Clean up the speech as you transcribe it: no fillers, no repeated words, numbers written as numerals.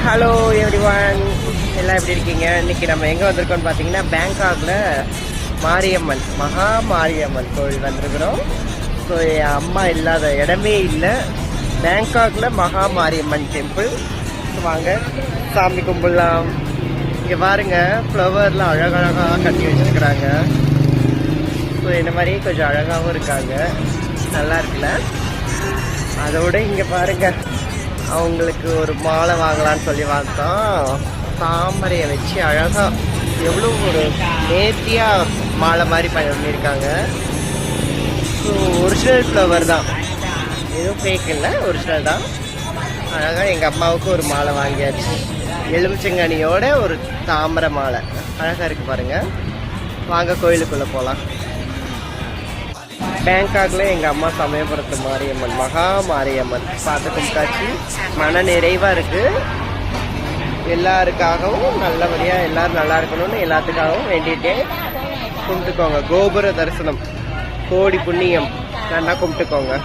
Hello everyone, எல்லாம் எப்படி இருக்கீங்க? இன்னைக்கு நம்ம எங்கே வந்திருக்கோம்னு பார்த்தீங்கன்னா பேங்காக்ல மாரியம்மன் மகா மாரியம்மன் கோவில் வந்திருக்கிறோம். ஸோ என் அம்மா இல்லாத இடமே இல்லை, பேங்காக்ல மகா மாரியம்மன் டெம்பிள். வாங்க சாமி கும்பிடலாம். இங்கே பாருங்க, ஃப்ளவர்லாம் அழகழகாக கட்டி வச்சிருக்கிறாங்க. ஸோ இந்த மாதிரி கொஞ்சம் அழகாகவும் இருக்காங்க, நல்லா இருக்குல்ல? அதோட இங்கே பாருங்க, அவங்களுக்கு ஒரு மாலை வாங்கலான்னு சொல்லி பார்த்தோம். தாமரையை வச்சு அழகா எவ்வளோ ஒரு நேர்த்தியா மாலை மாதிரி பண்ணியிருக்காங்க. ஸோ ஒரிஜினல் ஃப்ளவர் தான், எதுவும் ஃபேக் இல்லை, ஒரிஜினல் தான். அழகா எங்கள் அம்மாவுக்கு ஒரு மாலை வாங்கியாச்சு, எலுமிச்சங்கனியோட ஒரு தாமரை மாலை. அழகா இருக்கு பாருங்க. வாங்க கோயிலுக்குள்ள போகலாம். பேங்காக்ல எங்கள் அம்மா சமயபுரத்து மாரியம்மன் மகா மாரியம்மன் பார்த்து கும்பிட்டாச்சு. மன நிறைவாக இருக்கு. எல்லாருக்காகவும் நல்லபடியாக எல்லாரும் நல்லா இருக்கணும்னு எல்லாத்துக்காகவும் வேண்டிகிட்டே கும்பிட்டுக்கோங்க. கோபுர தரிசனம் கோடி புண்ணியம், நல்லா கும்பிட்டுக்கோங்க.